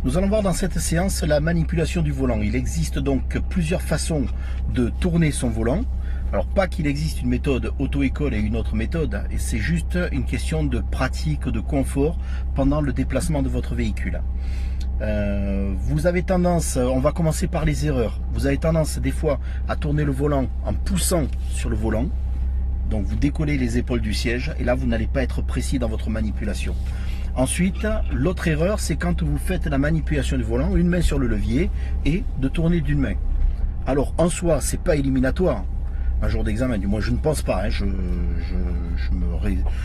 Nous allons voir dans cette séance la manipulation du volant. Il existe donc plusieurs façons de tourner son volant. Alors pas qu'il existe une méthode auto-école et une autre méthode, et c'est juste une question de pratique, de confort pendant le déplacement de votre véhicule. Vous avez tendance, on va commencer par les erreurs, vous avez tendance des fois à tourner le volant en poussant sur le volant. Donc vous décollez les épaules du siège et là vous n'allez pas être précis dans votre manipulation. Ensuite, l'autre erreur, c'est quand vous faites la manipulation du volant, une main sur le levier et de tourner d'une main. Alors en soi, c'est pas éliminatoire. Un jour d'examen, du moins je ne pense pas, hein,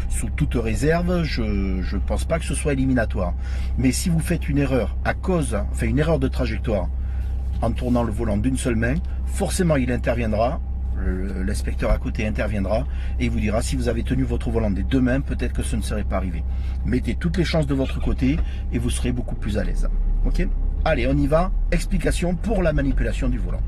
sous toute réserve, je ne pense pas que ce soit éliminatoire. Mais si vous faites une erreur une erreur de trajectoire en tournant le volant d'une seule main, forcément il interviendra. L'inspecteur à côté interviendra et il vous dira si vous avez tenu votre volant des deux mains, peut-être que ce ne serait pas arrivé. Mettez toutes les chances de votre côté et vous serez beaucoup plus à l'aise. Ok ? Allez, on y va. Explication pour la manipulation du volant.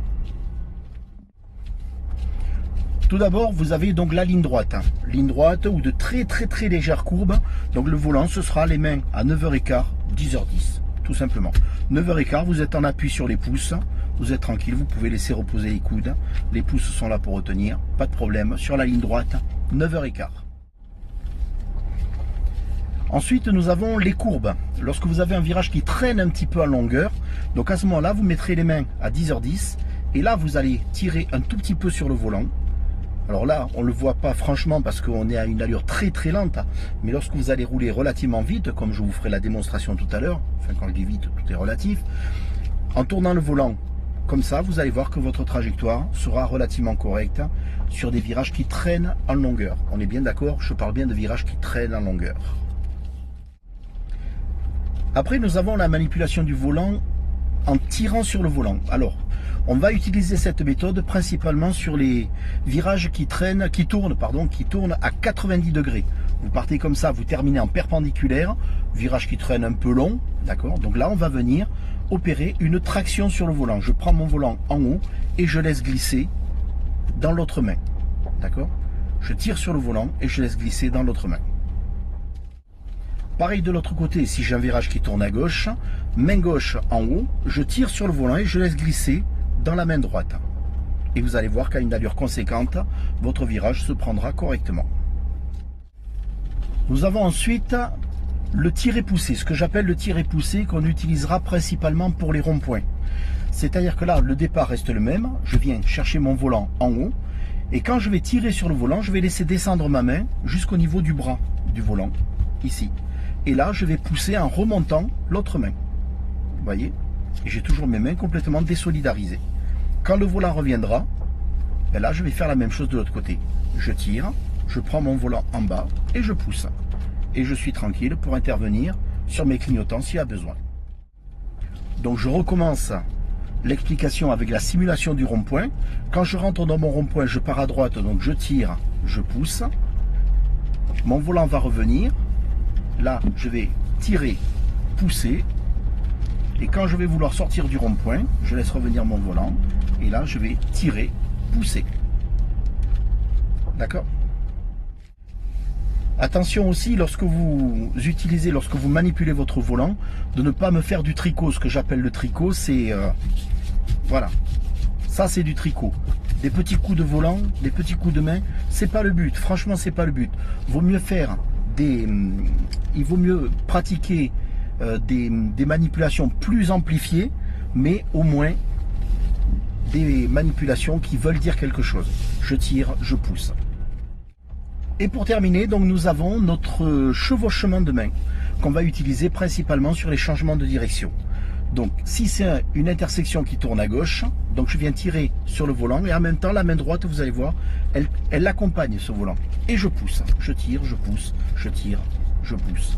Tout d'abord, vous avez donc la ligne droite. Ligne droite ou de très légères courbes. Donc le volant, ce sera les mains à 9h15, 10h10. Tout simplement. 9h15, vous êtes en appui sur les pouces. Vous êtes tranquille, vous pouvez laisser reposer les coudes. Les pouces sont là pour retenir, pas de problème. Sur la ligne droite, 9h15. Ensuite, nous avons les courbes. Lorsque vous avez un virage qui traîne un petit peu en longueur, donc à ce moment-là, vous mettrez les mains à 10h10. Et là, vous allez tirer un tout petit peu sur le volant. Alors là, on ne le voit pas franchement parce qu'on est à une allure très lente. Mais lorsque vous allez rouler relativement vite, comme je vous ferai la démonstration tout à l'heure, enfin quand je dis vite, tout est relatif, en tournant le volant, comme ça, vous allez voir que votre trajectoire sera relativement correcte sur des virages qui traînent en longueur. On est bien d'accord, je parle bien de virages qui traînent en longueur. Après, nous avons la manipulation du volant en tirant sur le volant. Alors, on va utiliser cette méthode principalement sur les virages qui tournent à 90 degrés. Vous partez comme ça, vous terminez en perpendiculaire, virage qui traîne un peu long, d'accord. Donc là, on va venir opérer une traction sur le volant. Je prends mon volant en haut et je laisse glisser dans l'autre main, d'accord. Je tire sur le volant et je laisse glisser dans l'autre main. Pareil de l'autre côté, si j'ai un virage qui tourne à gauche, main gauche en haut, je tire sur le volant et je laisse glisser dans la main droite. Et vous allez voir qu'à une allure conséquente, votre virage se prendra correctement. Nous avons ensuite le tiré-poussé, ce que j'appelle le tiré-poussé qu'on utilisera principalement pour les ronds-points. C'est-à-dire que là, le départ reste le même, je viens chercher mon volant en haut, et quand je vais tirer sur le volant, je vais laisser descendre ma main jusqu'au niveau du bras du volant, ici. Et là, je vais pousser en remontant l'autre main. Vous voyez ? Et j'ai toujours mes mains complètement désolidarisées. Quand le volant reviendra, ben là, je vais faire la même chose de l'autre côté. Je tire, je prends mon volant en bas et je pousse. Et je suis tranquille pour intervenir sur mes clignotants s'il y a besoin. Donc je recommence l'explication avec la simulation du rond-point. Quand je rentre dans mon rond-point, je pars à droite, donc je tire, je pousse. Mon volant va revenir. Là, je vais tirer, pousser. Et quand je vais vouloir sortir du rond-point, je laisse revenir mon volant. Et là, je vais tirer, pousser. D'accord ? Attention aussi, lorsque vous manipulez votre volant, de ne pas me faire du tricot. Ce que j'appelle le tricot, c'est... voilà. Ça, c'est du tricot. Des petits coups de volant, des petits coups de main, c'est pas le but. Franchement, c'est pas le but. Il vaut mieux pratiquer des manipulations plus amplifiées, mais au moins des manipulations qui veulent dire quelque chose. Je tire, je pousse. Et pour terminer, donc nous avons notre chevauchement de main qu'on va utiliser principalement sur les changements de direction. Donc si c'est une intersection qui tourne à gauche, donc je viens tirer sur le volant et en même temps la main droite, vous allez voir, elle accompagne ce volant. Et je pousse, je tire, je pousse, je tire, je pousse.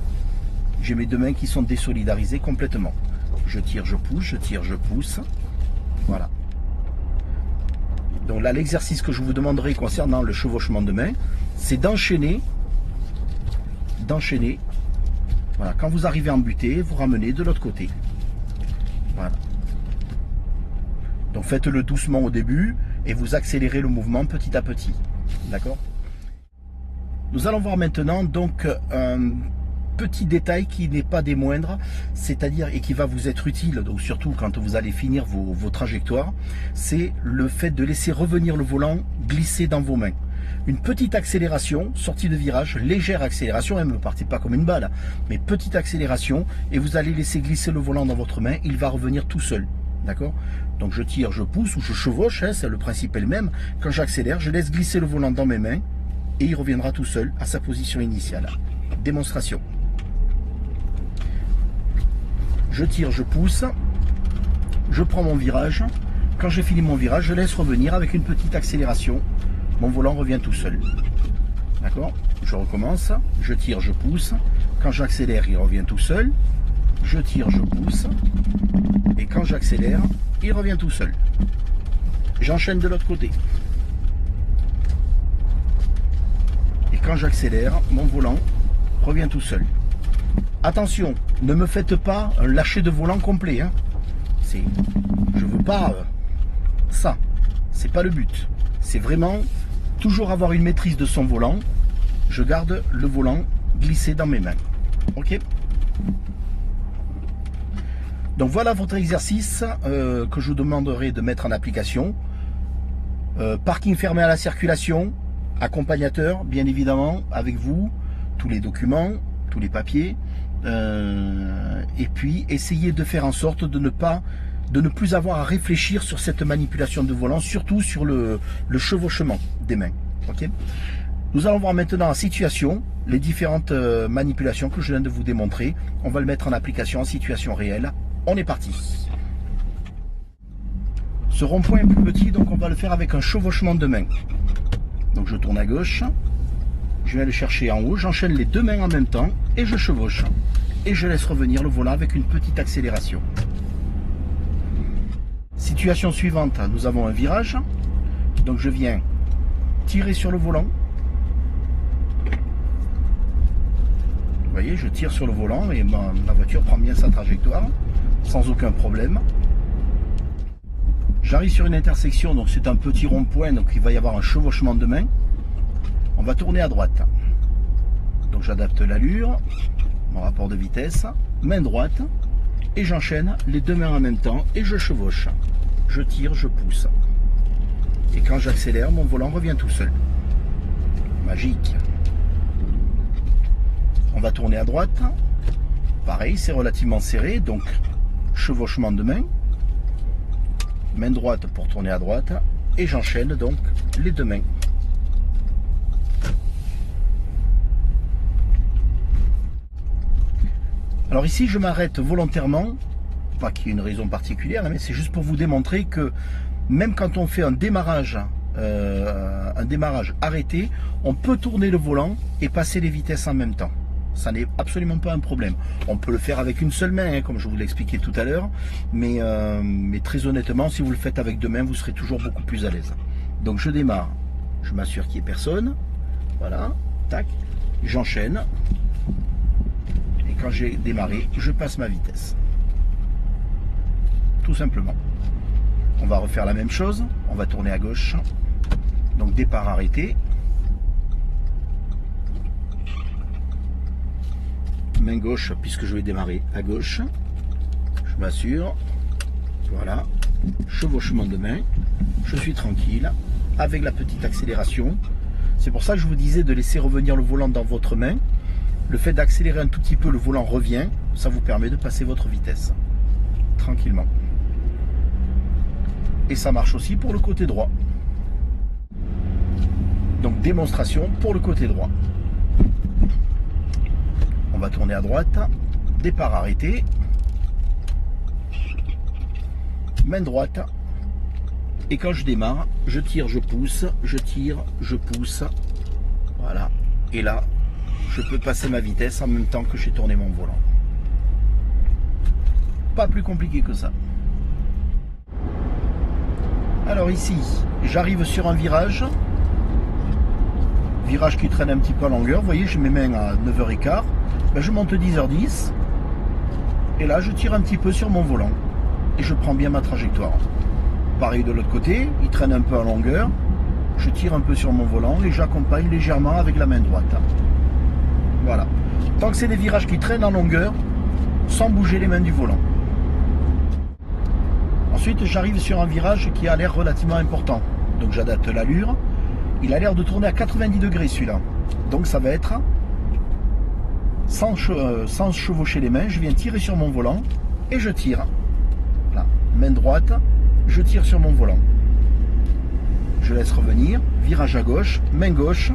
J'ai mes deux mains qui sont désolidarisées complètement. Je tire, je pousse, je tire, je pousse. Voilà. Donc là, l'exercice que je vous demanderai concernant le chevauchement de main, c'est d'enchaîner. Voilà, quand vous arrivez en butée, vous ramenez de l'autre côté. Voilà. Donc faites-le doucement au début et vous accélérez le mouvement petit à petit. D'accord ? Nous allons voir maintenant donc petit détail qui n'est pas des moindres, c'est-à-dire et qui va vous être utile, donc surtout quand vous allez finir vos trajectoires, c'est le fait de laisser revenir le volant glisser dans vos mains. Une petite accélération, sortie de virage, légère accélération, ne partez pas comme une balle, mais petite accélération, et vous allez laisser glisser le volant dans votre main, il va revenir tout seul. D'accord? Donc je tire, je pousse ou je chevauche, hein, le principe est le même. Quand j'accélère, je laisse glisser le volant dans mes mains et il reviendra tout seul à sa position initiale. Démonstration. Je tire, je pousse, je prends mon virage. Quand j'ai fini mon virage, je laisse revenir avec une petite accélération. Mon volant revient tout seul. D'accord? Je recommence, je tire, je pousse. Quand j'accélère, il revient tout seul. Je tire, je pousse. Et quand j'accélère, il revient tout seul. J'enchaîne de l'autre côté. Et quand j'accélère, mon volant revient tout seul. Attention, ne me faites pas un lâcher de volant complet. Hein. Je veux pas ça. C'est pas le but. C'est vraiment toujours avoir une maîtrise de son volant. Je garde le volant glissé dans mes mains. Ok? Donc voilà votre exercice que je vous demanderai de mettre en application. Parking fermé à la circulation, accompagnateur bien évidemment avec vous, tous les documents, tous les papiers, et puis essayez de faire en sorte de ne plus avoir à réfléchir sur cette manipulation de volant, surtout sur le chevauchement des mains. Okay. Nous allons voir maintenant en situation les différentes manipulations que je viens de vous démontrer. On va le mettre en application en situation réelle. On est parti. Ce rond-point est plus petit, donc on va le faire avec un chevauchement de main. Donc je tourne à gauche, je vais le chercher en haut, j'enchaîne les deux mains en même temps et je chevauche. Et je laisse revenir le volant avec une petite accélération. Situation suivante, nous avons un virage. Donc je viens tirer sur le volant. Vous voyez, je tire sur le volant et ma voiture prend bien sa trajectoire. Sans aucun problème. J'arrive sur une intersection, donc c'est un petit rond-point, donc il va y avoir un chevauchement de main. On va tourner à droite. Donc j'adapte l'allure, mon rapport de vitesse, main droite, et j'enchaîne les deux mains en même temps et je chevauche. Je tire, je pousse. Et quand j'accélère, mon volant revient tout seul. Magique. On va tourner à droite. Pareil, c'est relativement serré, donc chevauchement de main, main droite pour tourner à droite, et j'enchaîne donc les deux mains. Alors ici je m'arrête volontairement, pas qu'il y ait une raison particulière, mais c'est juste pour vous démontrer que même quand on fait un démarrage arrêté, on peut tourner le volant et passer les vitesses en même temps. Ça n'est absolument pas un problème. On peut le faire avec une seule main, hein, comme je vous l'ai expliqué tout à l'heure, mais très honnêtement, si vous le faites avec deux mains, vous serez toujours beaucoup plus à l'aise. Donc je démarre, je m'assure qu'il n'y ait personne, voilà, tac, j'enchaîne, et quand j'ai démarré, je passe ma vitesse. Tout simplement. On va refaire la même chose, on va tourner à gauche, donc départ arrêté. Main gauche puisque je vais démarrer à gauche, je m'assure, voilà, chevauchement de main, je suis tranquille avec la petite accélération. C'est pour ça que je vous disais de laisser revenir le volant dans votre main. Le fait d'accélérer un tout petit peu, le volant revient, ça vous permet de passer votre vitesse tranquillement. Et ça marche aussi pour le côté droit. Donc démonstration pour le côté droit. On va tourner à droite, départ arrêté, main droite, et quand je démarre, je tire, je pousse, je tire, je pousse, voilà, et là, je peux passer ma vitesse en même temps que j'ai tourné mon volant. Pas plus compliqué que ça. Alors ici, j'arrive sur un virage qui traîne un petit peu à longueur, vous voyez, j'ai mes mains à 9h15. Ben, je monte 10h10 et là je tire un petit peu sur mon volant et je prends bien ma trajectoire. Pareil de l'autre côté, il traîne un peu à longueur, je tire un peu sur mon volant et j'accompagne légèrement avec la main droite. Voilà. Tant que c'est des virages qui traînent en longueur, sans bouger les mains du volant. Ensuite, j'arrive sur un virage qui a l'air relativement important. Donc j'adapte l'allure. Il a l'air de tourner à 90 degrés celui-là. Donc ça va être sans chevaucher les mains. Je viens tirer sur mon volant et je tire. Là, main droite, je tire sur mon volant. Je laisse revenir, virage à gauche, main gauche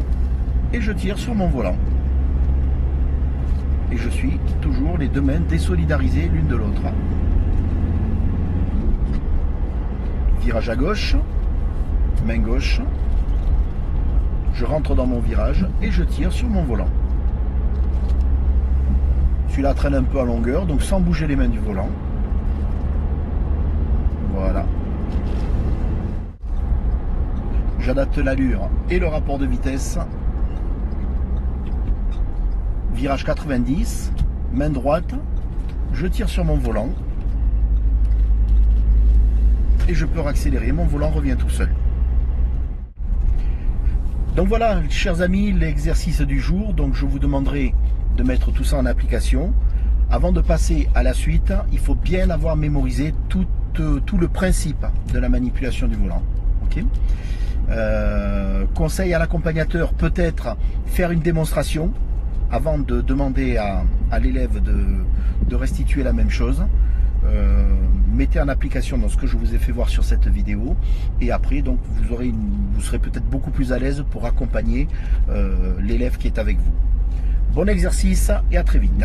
et je tire sur mon volant. Et je suis toujours les deux mains désolidarisées l'une de l'autre. Virage à gauche, main gauche, je rentre dans mon virage et je tire sur mon volant. Celui-là traîne un peu à longueur, donc sans bouger les mains du volant. Voilà. J'adapte l'allure et le rapport de vitesse. Virage 90, main droite, je tire sur mon volant et je peux accélérer, mon volant revient tout seul. Donc voilà, chers amis, l'exercice du jour. Donc je vous demanderai de mettre tout ça en application. Avant de passer à la suite, il faut bien avoir mémorisé tout le principe de la manipulation du volant. Okay. Conseil à l'accompagnateur, peut-être faire une démonstration avant de demander à l'élève de restituer la même chose. Mettez en application dans ce que je vous ai fait voir sur cette vidéo et après donc vous serez peut-être beaucoup plus à l'aise pour accompagner l'élève qui est avec vous. Bon exercice et à très vite.